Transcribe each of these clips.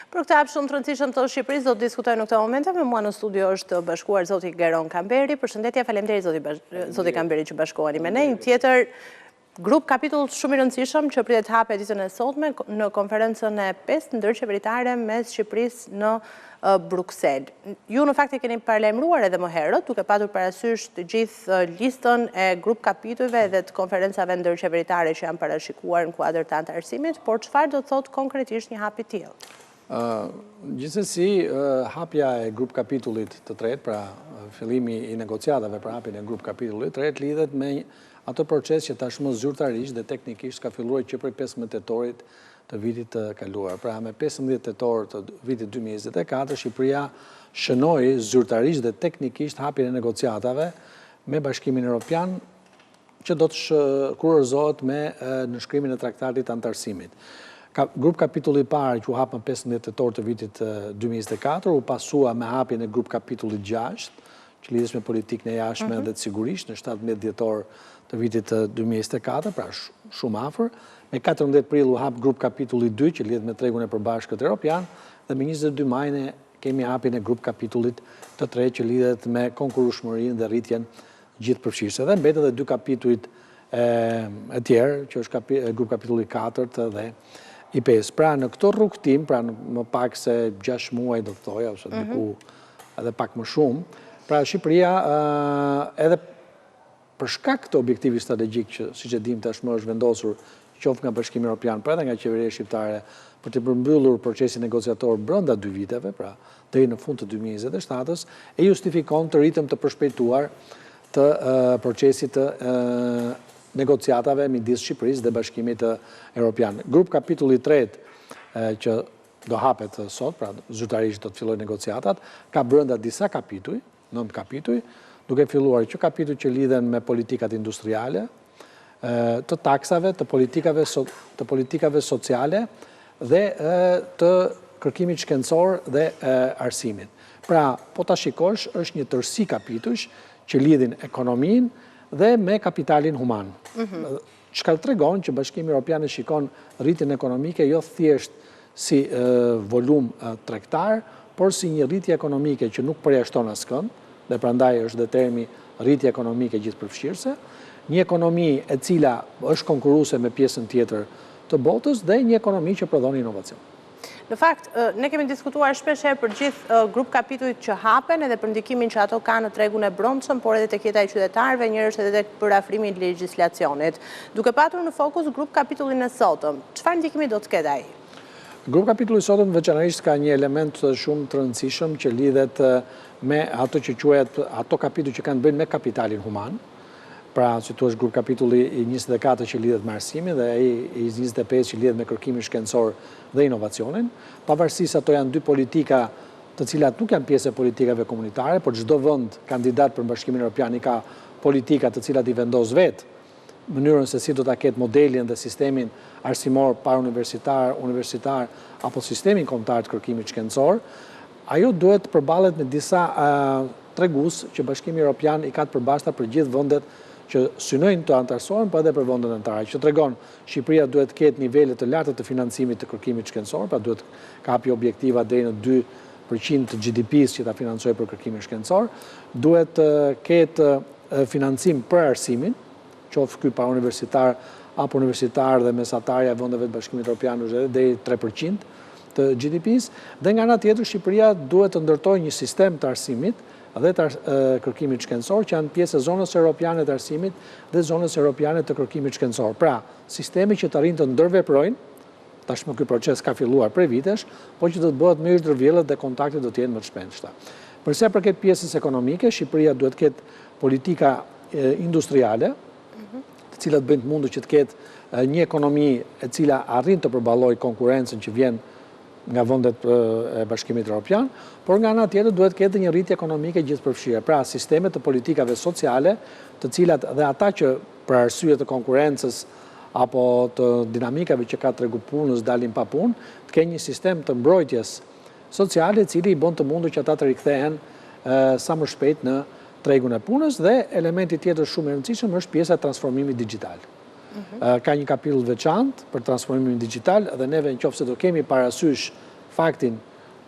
Për këtë hap shumë të rëndësishëm të Shqipërisë do të diskutojmë në këtë momente. Me mua në studio është bashkuar zoti Geron Kamberi. Përshëndetje, faleminderit zoti Kamberi që bashkoheni me ne. Një tjetër grup kapitull shumë i rëndësishëm që pritet hapet ditën e sotme në konferencën e 5 ndërqeveritare mes Shqipërisë në Bruksel. Ju në fakt e keni paralajmëruar edhe më herët, duke patur parasysh të gjithë listën e grup kapitujve dhe të konferencave ndërqeveritare që janë parashikuar në kuadër të antarësimit, por çfarë do të thotë konkretisht një hap i tillë? Gjithsesi, hapja e grup kapitullit të tretë, pra fillimi i negociatave për hapjen e grup kapitullit të tretë lidhet me ato proces që tashmë zyrtarisht dhe teknikisht ka filluar që prej 15 tetorit të vitit të kaluar. Pra me 15 tetor të vitit 2024, Shqipëria shënoi zyrtarisht dhe teknikisht hapjen e negociatave me Bashkimin Evropian që do të kurorëzohet me nënshkrimin e traktatit antarësimit. Grup kapitulli i parë që u hap më 15 tetor të vitit 2024, u pasua me hapjen e grup kapitullit 6, që lidhesh me politikën e jashtme dhe të sigurisht në 17 dhjetor të vitit 2024, pra shumë afër. Me 14 prill u hap grup kapitulli 2, që lidhet me tregun e përbashkët evropian, dhe me 22 majne kemi hapjen e grup kapitullit të tretë që lidhet me konkurrueshmërinë dhe rritjen gjithëpërfshirëse. Dhe mbetet edhe dy kapitujt e tjerë, që është grup kapitulli 4 dhe i 5. Pra në këto rrugtim, pra në më pak se 6 muaj do të thoja, ose diku edhe pak më shumë, pra Shqipëria edhe për shkak të objektivit strategjik që siç e dim tashmë është vendosur qoftë nga Bashkimi Evropian, por edhe nga qeveria shqiptare për të përmbyllur procesin negociator brenda 2 viteve, pra deri në fund të 2027-s, e justifikon të ritëm të përshpejtuar të procesit të negociatave midis Shqipërisë dhe Bashkimit Evropian. Grup kapitulli 3 që do hapet sot, pra zyrtarisht do të fillojnë negociatat, ka brenda disa kapituj, 9 kapituj, duke filluar që kapituj që lidhen me politikat industriale, të taksave, të politikave sociale dhe të kërkimit shkencor dhe arsimit. Pra, po ta shikosh, është një tërësi kapitush që lidhin ekonominë dhe me kapitalin human. Çka tregon që Bashkimi Evropian e shikon rritjen ekonomike jo thjesht si volum tregtar, por si një rritje ekonomike që nuk përjashton askënd, dhe prandaj është dhe termi rritje ekonomike gjithëpërfshirëse, një ekonomi e cila është konkurruese me pjesën tjetër të botës dhe një ekonomi që prodhon inovacion. Në fakt, ne kemi diskutuar shpesh për gjithë grup kapitujt që hapen edhe për ndikimin që ato kanë në tregun e brendshëm, por edhe tek jeta e qytetarëve, njëherë edhe tek përafrimi i legjislacionit. Duke patur në fokus grup kapitullin e sotëm, çfarë ndikimi do të ketë ai? Grup kapitulli i sotëm veçanërisht ka një element shumë të rëndësishëm që lidhet me ato që quhet ato kapitull që kanë bëjnë me kapitalin human. Pra, si thua, grup kapitulli i 24 që lidhet me arsimin dhe i 25 që lidhet me kërkimin shkencor dhe inovacionin. Pavarësisht ato janë dy politika të cilat nuk janë pjesë e politikave komunitare, por çdo vend kandidat për Bashkimin Evropian i ka politika të cilat i vendos vetë mënyrën se si do ta ketë modelin dhe sistemin arsimor universitar apo sistemin kombëtar të kërkimit shkencor. Ajo duhet të përballet me disa tregues që Bashkimi Evropian i ka të përbashkëta për gjithë vendet që synojnë të antarësohen, por edhe për vendet anëtare. Që tregon Shqipëria duhet të ketë nivele të larta të financimit të kërkimit shkencor, pra duhet kapi objektiva deri në 2% të GDP-s që ta financojë për kërkimin shkencor, duhet të ketë financim për arsimin, qoftë ky parauniversitar apo universitar dhe mesatarja e vendeve të Bashkimit Evropian është edhe deri 3% të GDP-s, dhe nga ana tjetër Shqipëria duhet të ndërtojë një sistem të arsimit dhe të kërkimit shkencor që janë pjesë e zonës europiane të arsimit dhe zonës europiane të kërkimit shkencor. Pra, sistemi që të arrijnë të ndërveprojnë, tashmë ky proces ka filluar prej vitesh, por që do të bëhet më i zhdërvjellët dhe kontaktet do të jenë më të shpejta. Për sa përket pjesës ekonomike, Shqipëria duhet të ketë politika industriale, të cilat bëjnë të mundur që të ketë një ekonomi e cila arrin të përballojë konkurrencën që vjen nga vendet e Bashkimit Evropian, por nga ana tjetër duhet të ketë një rritje ekonomike gjithëpërfshirë. Pra, sisteme të politikave sociale, të cilat dhe ata që për arsye të konkurrencës apo të dinamikave që ka tregu punës dalin pa punë, të kenë një sistem të mbrojtjes sociale, i cili i bën të mundur që ata të rikthehen sa më shpejt në tregun e punës, dhe elementi tjetër shumë i rëndësishëm është pjesa e transformimit digjital. Ka një kapitull veçantë për transformimin digjital dhe neve nëse do kemi parasysh faktin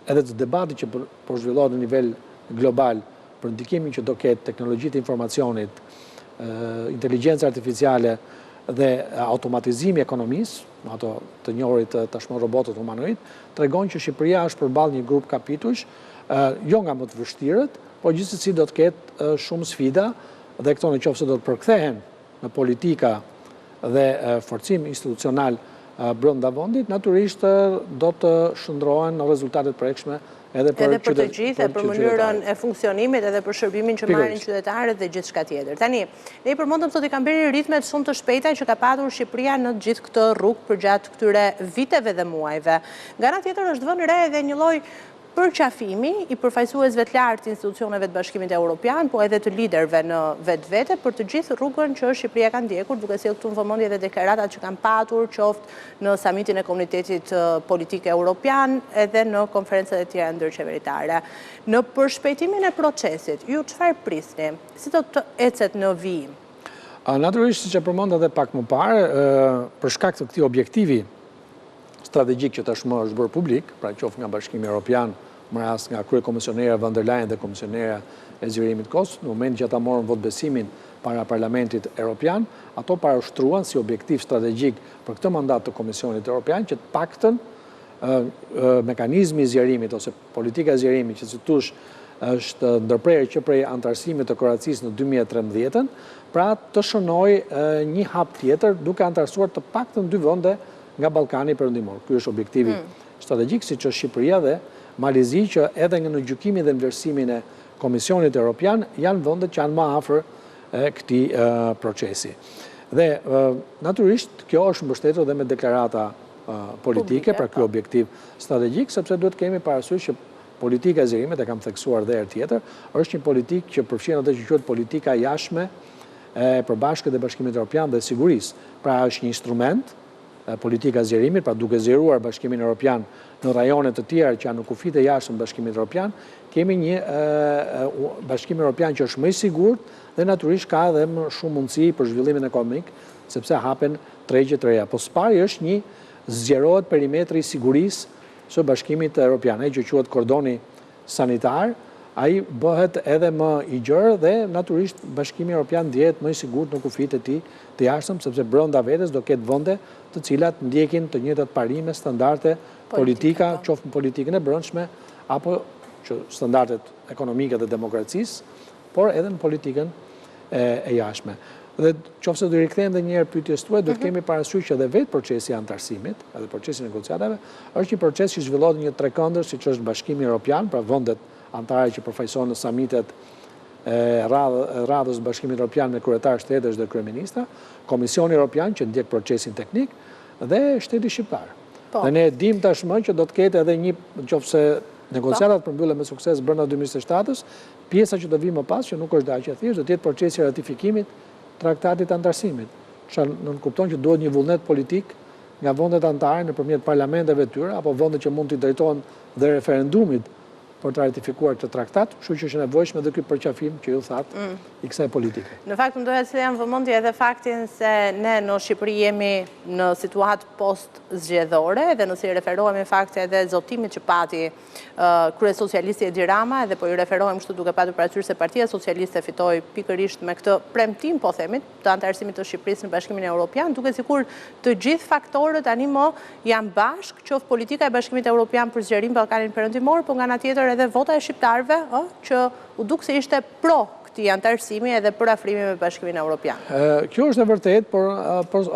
edhe të debati që po zhvillohet në nivel global për ndikimin që do ketë teknologjitë e informacionit, inteligjencë artificiale dhe automatizimi i ekonomisë, ato të njohurit tashmë robotët humanoid, tregon që Shqipëria është përballë një grup kapitujsh, jo nga më të vështirët, po gjithsesi do të ketë shumë sfida dhe këto nëse do të përkthehen në politika dhe forcim institucional brenda vendit, natyrisht do të shndrohen në rezultate të prekshme edhe për të gjithë, për mënyrën e funksionimit edhe për shërbimin që marrin qytetarët dhe gjithçka tjetër. Tani, ne i përmendëm sot i Kamberi ritmet shumë të shpejta që ka patur Shqipëria në gjithë këtë rrugë përgjatë këtyre viteve dhe muajve. Nga ana tjetër është vënë re edhe një lloj përqafimi i përfaqësuesve të lartë institucioneve të Bashkimit Evropian, po edhe të liderëve në vetvete për të gjithë rrugën që Shqipëria ka ndjekur, duke sjellë këtu në vëmendje edhe deklaratat që kanë patur, qoftë në samitin e Komunitetit Politik Evropian, edhe në konferencat e tjera ndërqeveritare. Në përshpejtimin e procesit, ju çfarë prisni? Si do të ecet në vijim? Natyrisht, siç e përmenda edhe pak më parë, për shkak të këtij objektivi strategjik që tashmë është bërë publik, pra qoftë nga Bashkimi Evropian, më rast nga kryekomisionera von der Leyen dhe komisionera e zgjerimit Kos, në moment që ata morën votbesimin para Parlamentit Evropian, ato parashtruan si objektiv strategjik për këtë mandat të Komisionit Evropian që të paktën mekanizmi i zgjerimit ose politika e zgjerimit që si thosh është ndërprerje që prej antarësimit të Kroacisë në 2013, pra të shënojë një hap tjetër duke antarësuar të paktën 2 vende nga Ballkani Perëndimor. Ky është objektivi strategjik, siç është Shqipëria dhe Malizi, që edhe në gjykimin dhe në vlerësimin e Komisionit Evropian janë vendet që janë më afër këtij procesi. Dhe natyrisht kjo është mbështetur edhe me deklarata politike, pra ky objektiv strategjik, sepse duhet kemi parasysh që politika e zgjerimit, e kam theksuar edhe herë tjetër, është një politikë që përfshin atë që quhet politika jashtme e përbashkët e Bashkimit Evropian dhe sigurisë. Pra është një instrument politika zgjerimit, pra duke zgjeruar Bashkimin Evropian në rajone të tjera që janë në kufit e jashtëm Bashkimit Evropian, kemi një Bashkim Evropian që është më i sigurt dhe natyrisht ka edhe më shumë mundësi për zhvillimin ekonomik, sepse hapen tregje të reja. Po së pari është një zgjerohet perimetri i sigurisë së Bashkimit Evropian, ai që quhet kordoni sanitar, ai bëhet edhe më i gjerë dhe natyrisht Bashkimi Evropian ndihet më i sigurt në kufit e tij të jashtëm, sepse brenda vetes do ketë vende të cilat ndjekin të njëjtat parime, standarde, politika, qoftë në politikën e brendshme apo që standardet ekonomike dhe demokracisë, por edhe në politikën e jashtme. Dhe qoftë do rikthehen edhe një herë pyetjes tuaj, do të kemi parasysh që edhe vetë procesi i antarësimit, edhe procesi i negociatave, është një proces që zhvillohet një trekëndër siç është Bashkimi Evropian, pra vendet antarë që përfaqësohen në samitet radhës Bashkimit Evropian me kryetar shtetësh dhe kryeministra, Komisioni Evropian që ndjek procesin teknik dhe shteti shqiptar. Dhe ne dim tashmë që do të ketë edhe një, nëse negociatat përmbyllen me sukses brenda 2027-s, pjesa që do vi më pas, që nuk është daqë e thjeshtë, do të jetë procesi i ratifikimit traktatit antarësimit. Çfarë nënkupton që duhet një vullnet politik nga vendet anëtare nëpërmjet parlamenteve të tyre apo vende që mund t'i drejtohen dhe referendumit për të ratifikuar këtë traktat, kështu që është nevojshme edhe ky përqafim që ju thatë i kësaj politike. Në fakt, më doja të sjellem vëmendje edhe faktin se ne në Shqipëri jemi në situatë post-zgjedhore dhe nëse i referohemi fakte edhe zotimit që pati kryesocialisti Edi Rama, edhe po i referohem kështu duke patur parasysh se Partia Socialiste fitoi pikërisht me këtë premtim, po themi, të antarësimit të Shqipërisë në Bashkimin Evropian, duke sikur të gjithë faktorët tani më janë bashkë, qoftë politika e Bashkimit Evropian për zgjerim Ballkanin Perëndimor, po nga ana tjetër edhe vota e shqiptarëve që u duk se ishte pro këtij antarësimi edhe për afrimin me Bashkimin Evropian. Kjo është e vërtetë, por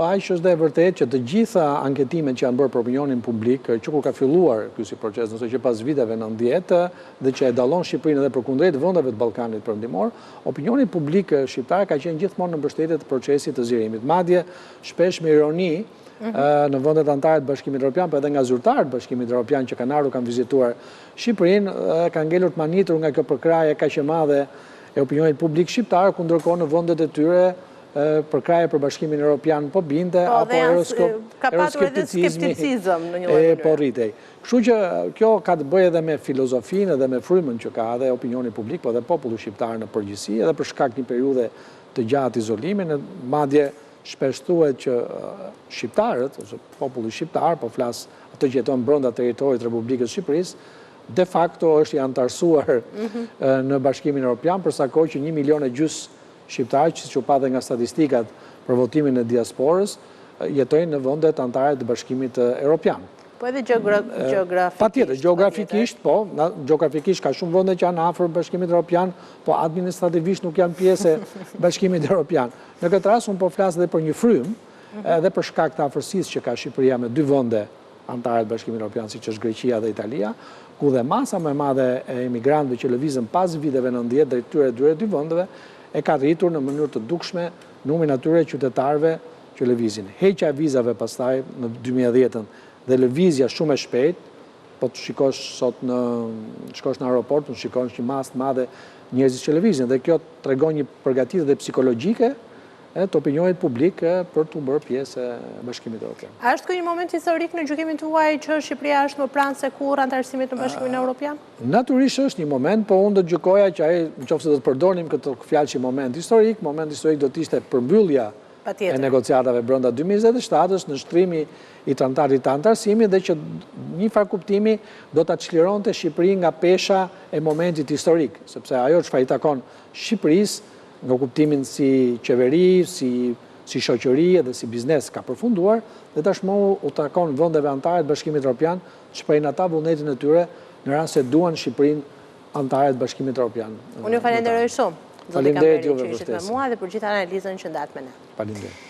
aq është e vërtetë që të gjitha anketimet që janë bërë për opinionin publik, që kur ka filluar ky si proces, nëse që pas viteve 90 dhe që e dallon Shqipërinë edhe përkundrejt vendeve të Ballkanit Perëndimor, opinioni publik shqiptar ka qenë gjithmonë në mbështetje të procesit të zgjerimit. Madje shpesh me ironi në vendet anëtare të Bashkimit Evropian, por edhe nga zyrtarët të Bashkimit Evropian që kanë ardhur, kanë vizituar Shqipërinë, kanë ngelur të manitur nga kjo përkraje kaq e madhe e opinionit publik shqiptar, ku ndërkohë në vendet e tyre përkraje për Bashkimin Evropian po binte apo euroskepticizëm në një lloj po rritej. Kështu që kjo ka të bëjë edhe me filozofinë dhe me frymën që ka edhe opinioni publik, po edhe populli shqiptar në përgjithësi, edhe për shkak të një periudhe të gjatë izolimi, madje shpesh thuhet që shqiptarët, ose populli shqiptar, po flas ato që jeton brenda territorit të Republikës së Shqipërisë, de facto është i antarësuar në Bashkimin Evropian, përsa kohë që 1,5 milion shqiptarë, që që patë nga statistikat për votimin e diasporës, jetojnë në vendet anëtare të Bashkimit Evropian. Po edhe geografikisht. Patjetër, geografikisht, po, geografikisht ka shumë vende që janë afër Bashkimit Evropian, po administrativisht nuk janë pjesë e Bashkimit Evropian. Në këtë rast, unë po flas edhe për një frym, edhe për shkak të afërsisë që ka Shqipëria me 2 vende anëtare të Bashkimit Evropian, siç është Greqia dhe Italia, ku dhe masa më e madhe e emigrantëve që lëvizën pas viteve 90 drejt këtyre 2 vendeve e ka rritur në mënyrë të dukshme numrin atyre qytetarëve që lëvizin. Heqja e vizave pastaj në 2010 dhe lëvizja shumë e shpejt, po të shikosh sot shkosh në aeroport, të shikosh një masë të madhe njerëzish që lëvizin, dhe kjo tregon një përgatitje dhe psikologjike të opinionit publik për të bërë pjesë e Bashkimit Evropian. A është ky një moment historik në gjykimin tuaj që Shqipëria është më pranë se kurrë antarësimit në Bashkimin Evropian? Natyrisht është një moment, po unë do të gjykoja që ai, nëse do të përdornim këtë fjalë si moment historik do të ishte përmbyllja e negociatave brenda 2027-s në shtrimi i tratatit të antarësimit dhe që një farë kuptimi do ta çlironte Shqipërinë nga pesha e momentit historik, sepse ajo çfarë i takon Shqipërisë nga kuptimin si qeveri, si shoqëri dhe si biznes ka përfunduar, dhe tashmë u takon vendeve anëtare të Bashkimit Evropian që shprehin ata vullnetin e tyre në rast se duan Shqipërinë anëtare të Bashkimit Evropian. Unë ju falenderoj shumë. Faleminderit juve që ishit me mua dhe për gjithë analizën që ndat me ne. Faleminderit.